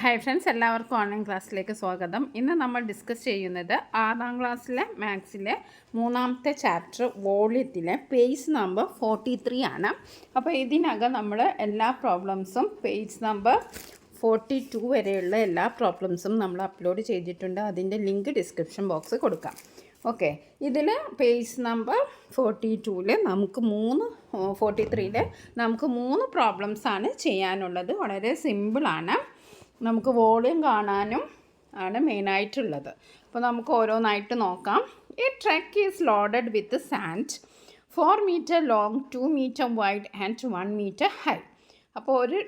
Hi friends, എല്ലാവർക്കും online ക്ലാസ്സിലേക്ക് സ്വാഗതം. ഇന്ന് നമ്മൾ ഡിസ്കസ് ചെയ്യുന്നത് 6ാം ക്ലാസ്സിലെ മാത്സിലെ 3ാമത്തെ ചാപ്റ്റർ വോള്യത്തിലെ പേജ് നമ്പർ 43 ആണ്. അപ്പോൾ ഇതിനകം നമ്മൾ എല്ലാ പ്രോബ്ലംസും പേജ് നമ്പർ 42 വരെയുള്ള എല്ലാ പ്രോബ്ലംസും നമ്മൾ അപ്ലോഡ് ചെയ്തിട്ടുണ്ട്. അതിൻ്റെ ലിങ്ക് ഡിസ്ക്രിപ്ഷൻ ബോക്സ് കൊടുക്കാം. ഓക്കെ, ഇതിൽ പേജ് നമ്പർ 42-ൽ നമുക്ക് 43-ൽ നമുക്ക് 3 പ്രോബ്ലംസാണ് ചെയ്യാനുള്ളത്. വളരെ സിമ്പിളാണ്. നമുക്ക് വോളിയം കാണാനും ആണ് മെയിനായിട്ടുള്ളത്. അപ്പോൾ നമുക്ക് ഓരോന്നായിട്ട് നോക്കാം. A truck is loaded with sand 4 metre long, 2 metre wide and 1 metre high. അപ്പോൾ ഒരു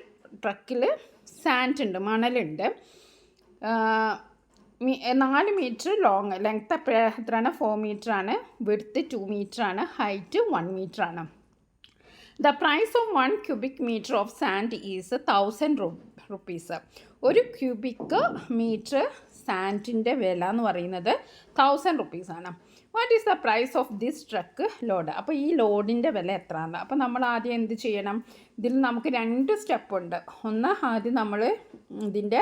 ട്രക്കിൽ സാൻഡ് ഉണ്ട്, മണലുണ്ട്. 4 മീറ്റർ ലോങ്, ലെങ്ത് എത്രയാണ്? 4 മീറ്ററാണ്. വിഡ്ത്ത് 2 മീറ്ററാണ്. ഹൈറ്റ് 1 മീറ്ററാണ്. The price of 1 cubic metre of sand is 1000 rupees. ഒരു ക്യൂബിക് മീറ്റർ സാൻഡിൻ്റെ വില എന്ന് പറയുന്നത് 1000 റുപ്പീസാണ്. What is the price of this truck load? അപ്പോൾ ഈ ലോഡിൻ്റെ വില എത്രയാണ്? അപ്പോൾ നമ്മൾ ആദ്യം എന്ത് ചെയ്യണം? ഇതിൽ നമുക്ക് 2 സ്റ്റെപ്പുണ്ട്. ഒന്ന്, ആദ്യം നമ്മൾ ഇതിൻ്റെ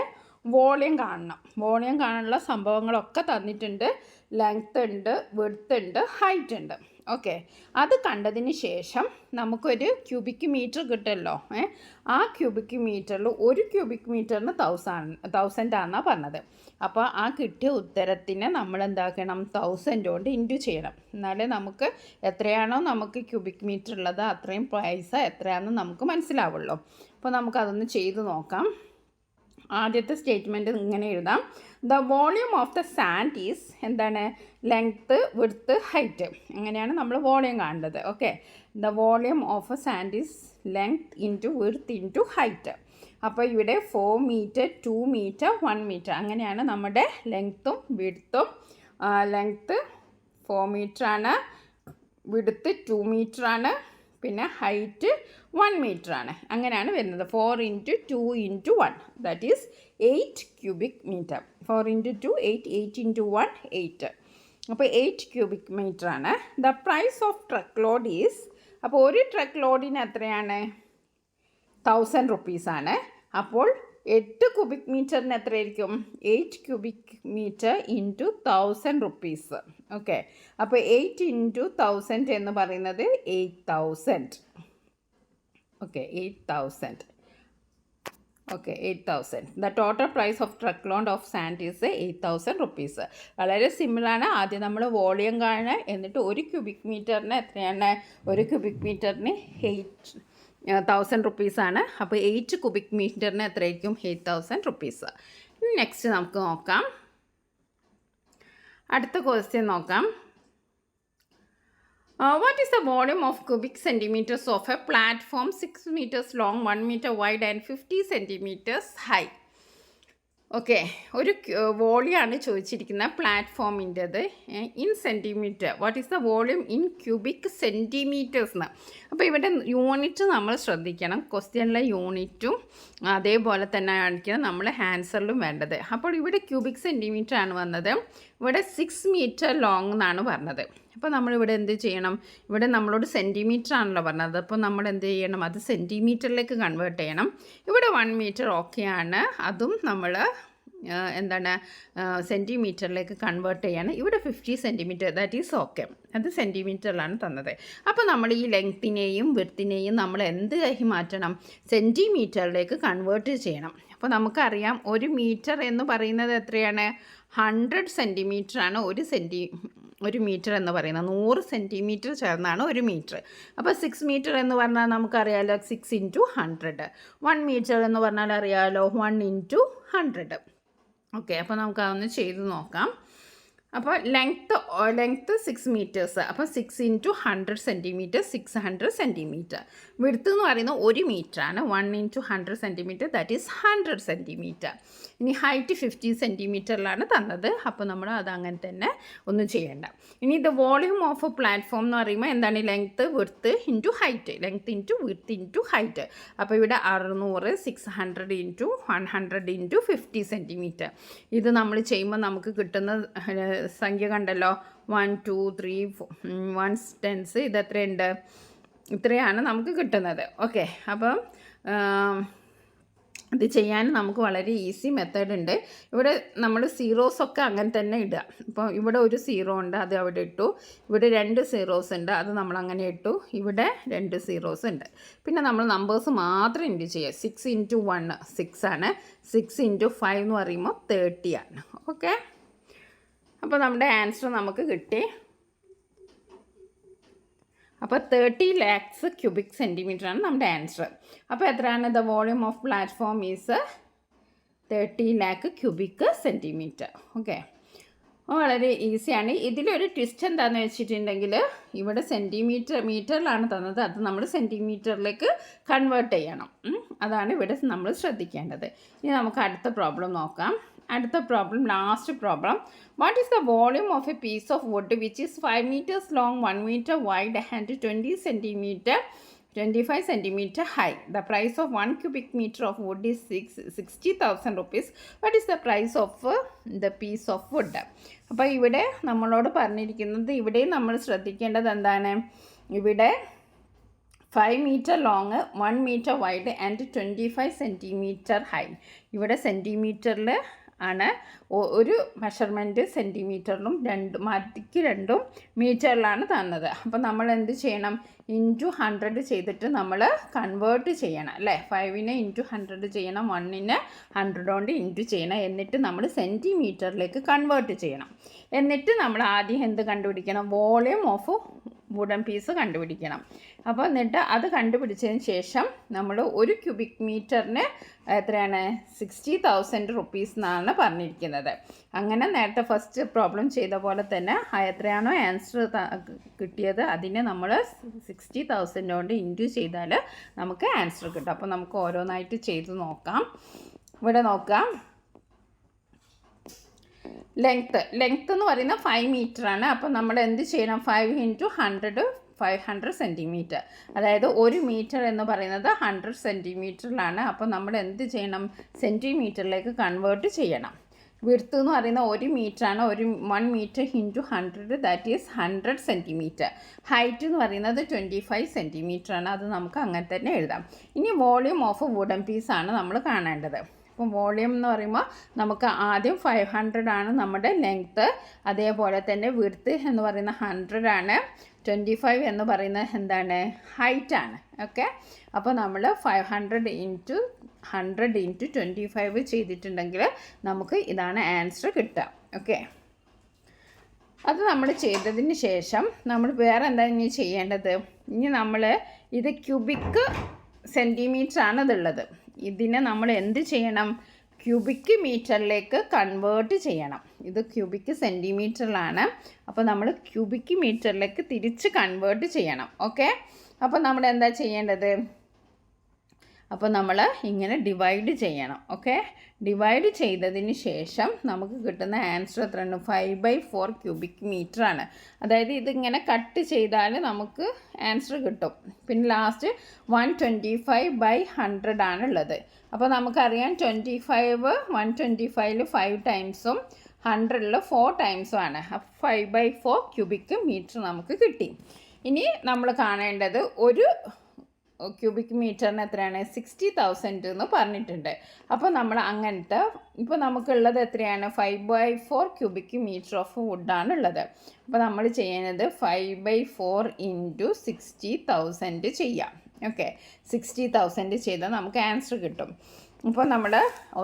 വോളിയം കാണണം. വോളിയം കാണാനുള്ള സംഭവങ്ങളൊക്കെ തന്നിട്ടുണ്ട്. ലെങ്ത് ഉണ്ട്, വിഡ്ത്ത് ഉണ്ട്, ഹൈറ്റ് ഉണ്ട്. ഓക്കെ, അത് കണ്ടതിന് ശേഷം നമുക്കൊരു ക്യൂബിക് മീറ്റർ കിട്ടുമല്ലോ. ആ ക്യൂബിക് മീറ്ററിൽ ഒരു ക്യൂബിക് മീറ്ററിന് 1000 ആണെന്നാണ് പറഞ്ഞത്. അപ്പോൾ ആ കിട്ടിയ ഉത്തരത്തിനെ നമ്മൾ എന്താക്കണം? 1000 കൊണ്ട് ഇൻറ്റു ചെയ്യണം. എന്നാലേ നമുക്ക് എത്രയാണോ നമുക്ക് ക്യൂബിക് മീറ്റർ ഉള്ളത് അത്രയും പൈസ എത്രയാണെന്ന് നമുക്ക് മനസ്സിലാവുള്ളൂ. അപ്പോൾ നമുക്കതൊന്ന് ചെയ്ത് നോക്കാം. ആദ്യത്തെ സ്റ്റേറ്റ്മെൻറ്റ് ഇങ്ങനെ എഴുതാം. The volume of the sand is എന്താണ്? Length, width, height. അങ്ങനെയാണ് നമ്മൾ വോളിയം കാണേണ്ടത്. Okay, the volume of a sand is length into width into height. അപ്പോൾ ഇവിടെ 4 മീറ്റർ, 2 മീറ്റർ, 1 മീറ്റർ. അങ്ങനെയാണ് നമ്മുടെ ലെങ്ത്തും വിഡ്ത്തും. ലെങ്ത്ത് 4 മീറ്ററാണ്, വിഡ്ത്ത് 2 മീറ്ററാണ്, പിന്നെ ഹൈറ്റ് 1 മീറ്ററാണ്. അങ്ങനെയാണ് വരുന്നത്. 4 × 2 × 1 ദാറ്റ് ഈസ് 8 ക്യൂബിക് മീറ്റർ. 4 × 2 8, 8 × 1 8. അപ്പോൾ 8 ക്യൂബിക് മീറ്ററാണ്. The price of truck load is, അപ്പോൾ ഒരു ട്രക്ക് ലോഡിന് എത്രയാണ്? 1000 റുപ്പീസാണ്. അപ്പോൾ 8 ക്യൂബിക് മീറ്ററിന് എത്രയായിരിക്കും? 8 cubic metre into 1000 rupees. Okay, അപ്പോൾ 8 × 1000 എന്ന് പറയുന്നത് 8000. Okay, 8000. Okay, 8000. The total price of truck load of sand is 8000 rupees. വളരെ സിമ്പിളാണ്. ആദ്യം നമ്മൾ വോളിയം കാണുക, എന്നിട്ട് ഒരു ക്യൂബിക് മീറ്ററിന് എത്രയാണ്? ഒരു ക്യൂബിക് മീറ്ററിന് 1000 റുപ്പീസാണ്. അപ്പോൾ 8 ക്യൂബിക് മീറ്ററിന് എത്രയായിരിക്കും? 8000 റുപ്പീസ്. നെക്സ്റ്റ് നമുക്ക് നോക്കാം. അടുത്ത ക്വസ്റ്റ്യൻ നോക്കാം. What is the volume of cubic centimeters of a platform 6 meters long, 1 meter wide and 50 centimeters high? Okay, ഒരു വോളിയാണ് ചോദിച്ചിരിക്കുന്നത് പ്ലാറ്റ്ഫോമിൻ്റെത്. In centimetre. What is the volume in cubic centimetres എന്ന്. അപ്പോൾ ഇവിടെ യൂണിറ്റ് നമ്മൾ ശ്രദ്ധിക്കണം. ക്വസ്റ്റ്യനിലെ യൂണിറ്റും അതേപോലെ തന്നെ ആയിരിക്കണം നമ്മൾ ആൻസറിലും വേണ്ടത്. അപ്പോൾ ഇവിടെ ക്യൂബിക് സെൻറ്റിമീറ്റർ ആണ് വന്നത്. ഇവിടെ 6 മീറ്റർ ലോങ് എന്നാണ് പറഞ്ഞത്. അപ്പോൾ നമ്മളിവിടെ എന്ത് ചെയ്യണം? ഇവിടെ നമ്മളോട് സെൻറ്റിമീറ്റർ ആണല്ലോ പറഞ്ഞത്. അപ്പോൾ നമ്മൾ എന്ത് ചെയ്യണം? അത് സെൻറ്റിമീറ്ററിലേക്ക് കൺവേർട്ട് ചെയ്യണം. ഇവിടെ 1 മീറ്റർ ഓക്കെയാണ്. അതും നമ്മൾ എന്താണ് സെൻറ്റിമീറ്ററിലേക്ക് കൺവേർട്ട് ചെയ്യണം. ഇവിടെ 50 സെൻറ്റിമീറ്റർ ദാറ്റ് ഈസ് ഓക്കെ. അത് സെൻറ്റിമീറ്ററിലാണ് തന്നത്. അപ്പോൾ നമ്മൾ ഈ ലെങ്ത്തിനെയും വിഡ്ത്തിനെയും നമ്മൾ എന്തായി മാറ്റണം? സെൻറ്റിമീറ്ററിലേക്ക് കൺവേർട്ട് ചെയ്യണം. അപ്പോൾ നമുക്കറിയാം 1 മീറ്റർ എന്ന് പറയുന്നത് എത്രയാണ്? 100 സെൻറ്റിമീറ്ററാണ് ഒരു മീറ്റർ എന്ന് പറയുന്നത്. 100 സെൻറ്റിമീറ്റർ ചേർന്നാണ് 1 മീറ്റർ. അപ്പോൾ 6 മീറ്റർ എന്ന് പറഞ്ഞാൽ നമുക്കറിയാമല്ലോ 6 × 100. 1 മീറ്റർ എന്ന് പറഞ്ഞാൽ അറിയാമല്ലോ 1 × 100. ഓക്കെ, അപ്പോൾ നമുക്കതൊന്ന് ചെയ്ത് നോക്കാം. അപ്പോൾ ലെങ്ത്ത് 6 മീറ്റേഴ്സ്. അപ്പോൾ 6 × 100 സെൻറ്റിമീറ്റർ 600 സെൻറ്റിമീറ്റർ. വിഡ്ത്ത് എന്ന് പറയുന്നത് 1 മീറ്ററാണ്. 1 × 100 സെൻറ്റിമീറ്റർ ദാറ്റ് ഈസ് 100 സെൻറ്റിമീറ്റർ. ഇനി ഹൈറ്റ് 50 സെൻറ്റിമീറ്ററിലാണ് തന്നത്. അപ്പോൾ നമ്മൾ അത് അങ്ങനെ തന്നെ ഒന്നും ചെയ്യേണ്ട. ഇനി ഇത് വോളിയം ഓഫ് പ്ലാറ്റ്ഫോം എന്ന് പറയുമ്പോൾ എന്താണ്? Length, width into height. Length into width into height. അപ്പോൾ ഇവിടെ 600 600 × 100 × 50 സെൻറ്റിമീറ്റർ. ഇത് നമ്മൾ ചെയ്യുമ്പോൾ നമുക്ക് കിട്ടുന്ന സംഖ്യ കണ്ടല്ലോ. 1 2 3 1 10 ഇത് എത്രയുണ്ട്? ഇത്രയാണ് നമുക്ക് കിട്ടുന്നത്. ഓക്കെ, അപ്പം ഇത് ചെയ്യാൻ നമുക്ക് വളരെ ഈസി മെത്തേഡ് ഉണ്ട്. ഇവിടെ നമ്മൾ സീറോസൊക്കെ അങ്ങനെ തന്നെ ഇടുക. ഇപ്പോൾ ഇവിടെ ഒരു സീറോ ഉണ്ട്, അത് അവിടെ ഇട്ടു. ഇവിടെ 2 സീറോസ് ഉണ്ട്, അത് നമ്മൾ അങ്ങനെ ഇട്ടു. ഇവിടെ 2 സീറോസ് ഉണ്ട്. പിന്നെ നമ്മൾ നമ്പേഴ്സ് മാത്രം ഇൻറ്റു ചെയ്യുക. 6 ഇൻറ്റു 1 6 ആണ്. 6 ഇൻറ്റു 5 എന്ന് പറയുമ്പോൾ 30 ആണ്. ഓക്കെ, അപ്പോൾ നമ്മുടെ ആൻസർ നമുക്ക് കിട്ടി. അപ്പോൾ 30 lakhs ക്യൂബിക് സെൻറ്റിമീറ്റർ ആണ് നമ്മുടെ ആൻസർ. അപ്പോൾ എത്രയാണ്? The volume of platform is 30 lakh cubic centimetre. Okay, വളരെ ഈസിയാണ്. ഇതിലൊരു ട്വിസ്റ്റ് എന്താണെന്ന് വെച്ചിട്ടുണ്ടെങ്കിൽ ഇവിടെ മീറ്ററിലാണ് തന്നത്, അത് നമ്മൾ സെൻറ്റിമീറ്ററിലേക്ക് കൺവേർട്ട് ചെയ്യണം. അതാണ് ഇവിടെ നമ്മൾ ശ്രദ്ധിക്കേണ്ടത്. ഇനി നമുക്ക് അടുത്ത പ്രോബ്ലം നോക്കാം. അടുത്ത problem, last problem. What is the volume of a piece of wood which is 5 meters long, 1 meter wide and 25 centimeter high? The price of 1 cubic meter of wood is 60,000 rupees. What is the price of the piece of wood? അപ്പോൾ ഇവിടെ നമ്മളോട് പറഞ്ഞിരിക്കുന്നത്, ഇവിടെ നമ്മൾ ശ്രദ്ധിക്കേണ്ടത് എന്താണ്? ഇവിടെ 5 meter long, 1 meter wide and 25 centimeter high. ഇവിടെ സെൻറ്റിമീറ്ററിൽ ആണ് ഒരു മെഷർമെൻറ്റ്, സെൻറ്റിമീറ്ററിലും മറ്റിക്ക് 2 മീറ്ററിലാണ് തന്നത്. അപ്പോൾ നമ്മൾ എന്ത് ചെയ്യണം? ഇൻറ്റു 100 ചെയ്തിട്ട് നമ്മൾ കൺവേർട്ട് ചെയ്യണം അല്ലേ? 5നെ ഇൻറ്റു 100 ചെയ്യണം, 1നെ 100 കൊണ്ട് ഇൻറ്റു ചെയ്യണം. എന്നിട്ട് നമ്മൾ സെൻറ്റിമീറ്ററിലേക്ക് കൺവേർട്ട് ചെയ്യണം. എന്നിട്ട് നമ്മൾ ആദ്യം എന്ത് കണ്ടുപിടിക്കണം? വോളിയം ഓഫ് വുഡൻ പീസ് കണ്ടുപിടിക്കണം. അപ്പോൾ എന്നിട്ട് അത് കണ്ടുപിടിച്ചതിന് ശേഷം നമ്മൾ 1 ക്യൂബിക് മീറ്ററിന് എത്രയാണ്? 60,000 റുപ്പീസ് എന്നാണ് പറഞ്ഞിരിക്കുന്നത്. അങ്ങനെ നേരത്തെ ഫസ്റ്റ് പ്രോബ്ലം ചെയ്ത പോലെ തന്നെ എത്രയാണോ ആൻസർ കിട്ടിയത് അതിനെ നമ്മൾ 60,000 കൊണ്ട് ഇൻറ്റു ചെയ്താൽ നമുക്ക് ആൻസർ കിട്ടും. അപ്പോൾ നമുക്ക് ഓരോന്നായിട്ട് ചെയ്ത് നോക്കാം. ഇവിടെ നോക്കാം. ലെങ്ത്ത് എന്ന് പറയുന്നത് 5 meter ആണ്. അപ്പോൾ നമ്മൾ എന്ത് ചെയ്യണം? 5 ഇൻറ്റു 100 500 സെൻറ്റിമീറ്റർ. അതായത് 1 മീറ്റർ എന്ന് പറയുന്നത് 100 സെൻറ്റിമീറ്ററിലാണ്. അപ്പോൾ നമ്മൾ എന്ത് ചെയ്യണം? സെൻറ്റിമീറ്ററിലേക്ക് കൺവേർട്ട് ചെയ്യണം. വിഡ്ത്ത് എന്ന് പറയുന്നത് 1 മീറ്ററാണ്. 1 metre into 100 that is 100 centimetre. Height എന്ന് പറയുന്നത് 25 സെൻറ്റിമീറ്റർ ആണ്. അത് നമുക്ക് അങ്ങനെ തന്നെ എഴുതാം. ഇനി വോളിയം ഓഫ് വുഡൻ പീസാണ് നമ്മൾ കാണേണ്ടത്. അപ്പം വോളിയം എന്ന് പറയുമ്പോൾ നമുക്ക് ആദ്യം 500 ആണ് നമ്മുടെ ലെങ്ത്ത്. അതേപോലെ തന്നെ വിഡ്ത്ത് എന്ന് പറയുന്ന 100 ആണ്. 25 എന്ന് പറയുന്നത് എന്താണ്? ഹൈറ്റാണ്. ഓക്കെ, അപ്പോൾ നമ്മൾ 500 ഇൻറ്റു 100 ഇൻറ്റു 25 ചെയ്തിട്ടുണ്ടെങ്കിൽ നമുക്ക് ഇതാണ് ആൻസർ കിട്ടുക. ഓക്കെ, അത് നമ്മൾ ചെയ്തതിന് ശേഷം നമ്മൾ വേറെ എന്താണ് ഇനി ചെയ്യേണ്ടത്? ഇനി നമ്മൾ ഇത് ക്യൂബിക് സെൻറ്റിമീറ്റർ ആണ് ഇതുള്ളത്. ഇതിനെ നമ്മൾ എന്ത് ചെയ്യണം? ക്യൂബിക് മീറ്ററിലേക്ക് കൺവേർട്ട് ചെയ്യണം. ഇത് ക്യൂബിക് സെൻറ്റിമീറ്ററിലാണ്. അപ്പോൾ നമ്മൾ ക്യൂബിക് മീറ്ററിലേക്ക് തിരിച്ച് കൺവേർട്ട് ചെയ്യണം. ഓക്കെ, അപ്പോൾ നമ്മൾ എന്താ ചെയ്യേണ്ടത്? അപ്പോൾ നമ്മൾ ഇങ്ങനെ ഡിവൈഡ് ചെയ്യണം. ഓക്കെ, ഡിവൈഡ് ചെയ്തതിന് ശേഷം നമുക്ക് കിട്ടുന്ന ആൻസർ എത്രയാണ്? 5/4 ക്യൂബിക് മീറ്റർ ആണ്. അതായത് ഇതിങ്ങനെ കട്ട് ചെയ്താൽ നമുക്ക് ആൻസർ കിട്ടും. പിന്നെ ലാസ്റ്റ് 125/100 ആണുള്ളത്. അപ്പോൾ നമുക്കറിയാം 125ൽ 5 ടൈംസും 100ൽ 4 ടൈംസും ആണ്. 5/4 ക്യൂബിക് മീറ്റർ നമുക്ക് കിട്ടി. ഇനി നമ്മൾ കാണേണ്ടത് ഒരു ക്യൂബിക് മീറ്ററിന് എത്രയാണ്? 60,000 എന്ന് പറഞ്ഞിട്ടുണ്ട്. അപ്പോൾ നമ്മൾ അങ്ങനത്തെ ഇപ്പോൾ നമുക്കുള്ളത് എത്രയാണ്? 5/4 ക്യൂബിക് മീറ്റർ ഓഫ് വുഡാണ് ഉള്ളത്. അപ്പോൾ നമ്മൾ ചെയ്യുന്നത് 5/4 ഇൻറ്റു 60,000 ചെയ്യാം. ഓക്കെ, 60,000 ചെയ്താൽ നമുക്ക് ആൻസർ കിട്ടും. ഇപ്പോൾ നമ്മൾ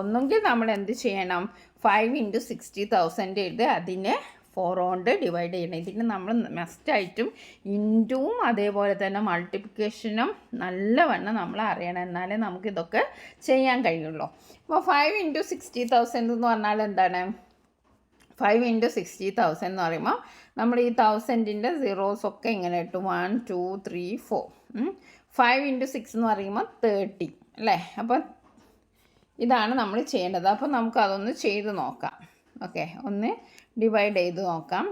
ഒന്നുകിൽ നമ്മൾ എന്ത് ചെയ്യണം? 5 ഇൻറ്റു 60,000 എഴുതി അതിനെ 4 കൊണ്ട് ഡിവൈഡ് ചെയ്യണം. ഇതിന് നമ്മൾ മസ്റ്റായിട്ടും ഇൻറ്റുവും അതേപോലെ തന്നെ മൾട്ടിപ്ലിക്കേഷനും നല്ലവണ്ണം നമ്മൾ അറിയണം. എന്നാലേ നമുക്കിതൊക്കെ ചെയ്യാൻ കഴിയുള്ളൂ. അപ്പോൾ 5 ഇൻറ്റു 60,000 എന്ന് പറഞ്ഞാൽ എന്താണ്? 5 ഇൻറ്റു 60,000 എന്ന് പറയുമ്പോൾ നമ്മൾ ഈ 1000ൻ്റെ സീറോസൊക്കെ ഇങ്ങനെ ഇട്ടു. 1 2 3 4. 5 ഇൻറ്റു 6 എന്ന് പറയുമ്പോൾ 30 അല്ലേ? അപ്പോൾ ഇതാണ് നമ്മൾ ചെയ്യേണ്ടത്. അപ്പോൾ നമുക്കതൊന്ന് ചെയ്ത് നോക്കാം. ഓക്കെ, ഒന്ന് ഡിവൈഡ് ചെയ്ത് നോക്കാം.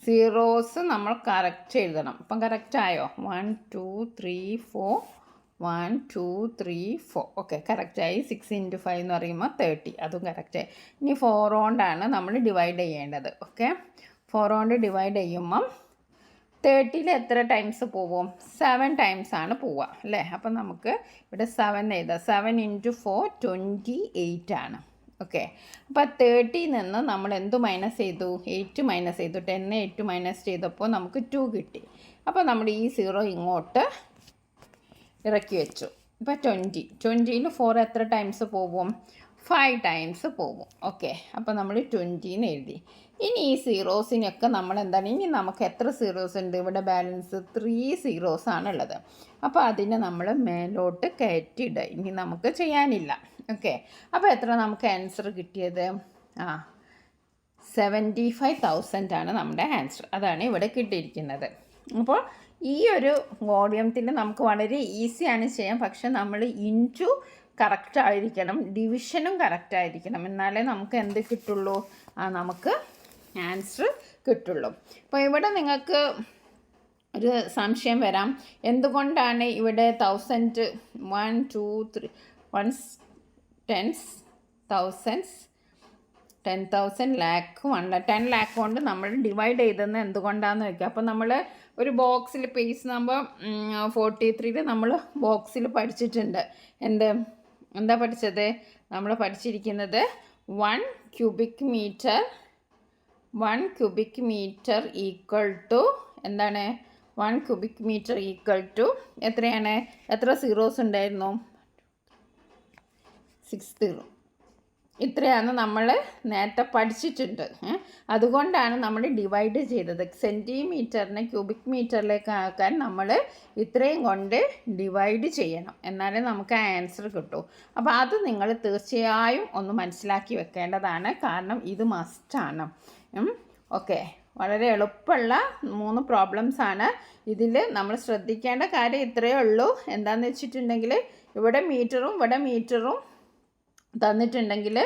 സീറോസ് നമ്മൾ കറക്റ്റ് എഴുതണം. അപ്പം കറക്റ്റായോ? 1 2 3 4 1 2 3 4. ഓക്കെ, കറക്റ്റായി. 6 ഇൻറ്റു 5 എന്ന് പറയുമ്പോൾ 30. അതും കറക്റ്റായി. ഇനി 4 കൊണ്ടാണ് നമ്മൾ ഡിവൈഡ് ചെയ്യേണ്ടത്. ഓക്കെ, 4 കൊണ്ട് ഡിവൈഡ് ചെയ്യുമ്പം 30 എത്ര ടൈംസ് പോവും? 7 ടൈംസ് ആണ് പോവുക അല്ലേ? അപ്പം നമുക്ക് ഇവിടെ 7 എഴുതാം. 7 × 4 28 ആണ്. ഓക്കെ, അപ്പോൾ 30 നിന്ന് നമ്മൾ എന്ത് മൈനസ് ചെയ്തു? 8 മൈനസ് ചെയ്തു. 10 8 മൈനസ് ചെയ്തപ്പോൾ നമുക്ക് 2 കിട്ടി. അപ്പോൾ നമ്മൾ ഈ 0 ഇങ്ങോട്ട് ഇറക്കി വെച്ചു. ഇപ്പോൾ 20 4 എത്ര ടൈംസ് പോവും? 5 ടൈംസ് പോകും. ഓക്കെ, അപ്പോൾ നമ്മൾ 20 എഴുതി. ഇനി ഈ സീറോസിനൊക്കെ നമ്മൾ എന്താണ്, ഇനി നമുക്ക് എത്ര സീറോസ് ഉണ്ട്? ഇവിടെ ബാലൻസ് 3 സീറോസ് ആണുള്ളത്. അപ്പോൾ അതിനെ നമ്മൾ മേലോട്ട് കയറ്റിയിടുക. ഇനി നമുക്ക് ചെയ്യാനില്ല. ഓക്കെ, അപ്പോൾ എത്ര നമുക്ക് ആൻസർ കിട്ടിയത്? 75,000 ആണ് നമ്മുടെ ആൻസർ. അതാണ് ഇവിടെ കിട്ടിയിരിക്കുന്നത്. അപ്പോൾ ഈ ഒരു വോളിയത്തിൽ നമുക്ക് വളരെ ഈസിയാണ് ചെയ്യാൻ. പക്ഷെ നമ്മൾ ഇൻറ്റു കറക്റ്റ് ആയിരിക്കണം, ഡിവിഷനും കറക്റ്റ് ആയിരിക്കണം. എന്നാലേ നമുക്ക് എന്ത് കിട്ടുള്ളൂ? നമുക്ക് ആൻസർ കിട്ടുള്ളൂ. അപ്പോൾ ഇവിടെ നിങ്ങൾക്ക് ഒരു സംശയം വരാം, എന്തുകൊണ്ടാണ് ഇവിടെ 1000 1 2 3 1s 10s 1000s 10,000 lakh 10 lakh കൊണ്ട് നമ്മൾ ഡിവൈഡ് ചെയ്തെന്ന് എന്തുകൊണ്ടാണെന്ന് വയ്ക്കുക. അപ്പോൾ നമ്മൾ ഒരു ബോക്സിൽ പേജ് നമ്പർ 43 നമ്മൾ ബോക്സിൽ പഠിച്ചിട്ടുണ്ട്. എന്താ പഠിച്ചത്? നമ്മൾ പഠിച്ചിരിക്കുന്നത് 1 ക്യൂബിക് മീറ്റർ ഈക്വൽ ടു എന്താണ്? 1 ക്യൂബിക് മീറ്റർ ഈക്വൽ ടു എത്രയാണ്? എത്ര സീറോസ് ഉണ്ടായിരുന്നു? 6 0. ഇത്രയാണ് നമ്മൾ നേരത്തെ പഠിച്ചിട്ടുണ്ട്. അതുകൊണ്ടാണ് നമ്മൾ ഡിവൈഡ് ചെയ്തത്. സെൻറ്റിമീറ്ററിനെ ക്യൂബിക് മീറ്ററിലേക്ക് ആക്കാൻ നമ്മൾ ഇത്രയും കൊണ്ട് ഡിവൈഡ് ചെയ്യണം, എന്നാലേ നമുക്ക് ആൻസർ കിട്ടൂ. അപ്പോൾ അത് നിങ്ങൾ തീർച്ചയായും ഒന്ന് മനസ്സിലാക്കി വെക്കേണ്ടതാണ്. കാരണം ഇത് മസ്റ്റാണ്. ഓക്കെ, വളരെ എളുപ്പമുള്ള 3 പ്രോബ്ലംസ് ആണ്. ഇതിൽ നമ്മൾ ശ്രദ്ധിക്കേണ്ട കാര്യം ഇത്രയേ ഉള്ളൂ. എന്താണെന്ന് വെച്ചിട്ടുണ്ടെങ്കിൽ ഇവിടെ മീറ്ററും തന്നിട്ടുണ്ടെങ്കിൽ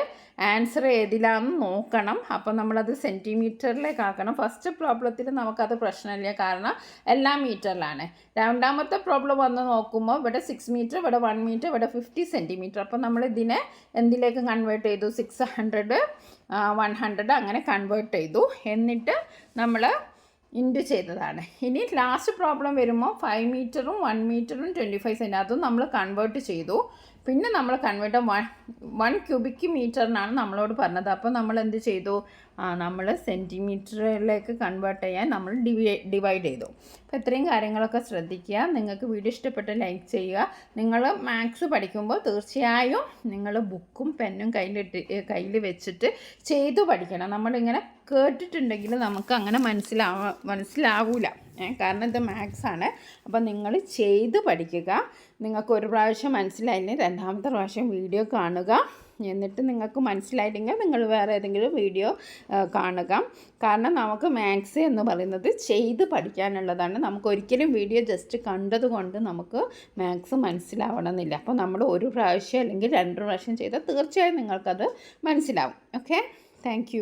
ആൻസർ ഏതിലാണെന്ന് നോക്കണം. അപ്പോൾ നമ്മളത് സെൻറ്റിമീറ്ററിലേക്ക് ആക്കണം. ഫസ്റ്റ് പ്രോബ്ലത്തിൽ നമുക്കത് പ്രശ്നമില്ല, കാരണം എല്ലാം മീറ്ററിലാണ്. രണ്ടാമത്തെ പ്രോബ്ലം വന്ന് നോക്കുമ്പോൾ ഇവിടെ 6 മീറ്റർ, ഇവിടെ 1 മീറ്റർ, ഇവിടെ 50 സെൻറ്റിമീറ്റർ. അപ്പോൾ നമ്മൾ ഇതിനെ എന്തിലേക്ക് കൺവേർട്ട് ചെയ്തു? 600 100 അങ്ങനെ കൺവേർട്ട് ചെയ്തു. എന്നിട്ട് നമ്മൾ ഇൻറ്റു ചെയ്തതാണ്. ഇനി ലാസ്റ്റ് പ്രോബ്ലം വരുമ്പോൾ 5 മീറ്ററും 1 മീറ്ററും 25 സെൻറ്റ് അതും നമ്മൾ കൺവേർട്ട് ചെയ്തു. പിന്നെ നമ്മൾ കൺവേർട്ട് 1 ക്യൂബിക് മീറ്ററിനാണ് നമ്മളോട് പറഞ്ഞത്. അപ്പോൾ നമ്മൾ എന്ത് ചെയ്തു? നമ്മൾ സെൻറ്റിമീറ്ററിലേക്ക് കൺവേർട്ട് ചെയ്യാൻ നമ്മൾ ഡിവൈഡ് ചെയ്തു. അപ്പോൾ ഇത്രയും കാര്യങ്ങളൊക്കെ ശ്രദ്ധിക്കുക. നിങ്ങൾക്ക് വീഡിയോ ഇഷ്ടപ്പെട്ട് ലൈക്ക് ചെയ്യുക. നിങ്ങൾ മാത്സ് പഠിക്കുമ്പോൾ തീർച്ചയായും നിങ്ങൾ ബുക്കും പെന്നും കയ്യിൽ വെച്ചിട്ട് ചെയ്തു പഠിക്കണം. നമ്മളിങ്ങനെ കേട്ടിട്ടുണ്ടെങ്കിൽ നമുക്ക് അങ്ങനെ മനസ്സിലാവില്ല. കാരണം ഇത് മാത്സ് ആണ്. അപ്പോൾ നിങ്ങൾ ചെയ്ത് പഠിക്കുക. നിങ്ങൾക്ക് ഒരു പ്രാവശ്യം മനസ്സിലായില്ലെങ്കിൽ രണ്ടാമത്തെ പ്രാവശ്യം വീഡിയോ കാണുക. എന്നിട്ട് നിങ്ങൾക്ക് മനസ്സിലായില്ലെങ്കിൽ നിങ്ങൾ വേറെ ഏതെങ്കിലും വീഡിയോ കാണുക. കാരണം നമുക്ക് മാത്സ് എന്ന് പറയുന്നത് ചെയ്ത് പഠിക്കാനുള്ളതാണ്. നമുക്ക് ഒരിക്കലും വീഡിയോ ജസ്റ്റ് കണ്ടതുകൊണ്ട് നമുക്ക് മാത്സ് മനസ്സിലാവണമെന്നില്ല. അപ്പോൾ നമ്മൾ ഒരു പ്രാവശ്യം അല്ലെങ്കിൽ 2 പ്രാവശ്യം ചെയ്താൽ തീർച്ചയായും നിങ്ങൾക്കത് മനസ്സിലാവും. Okay, thank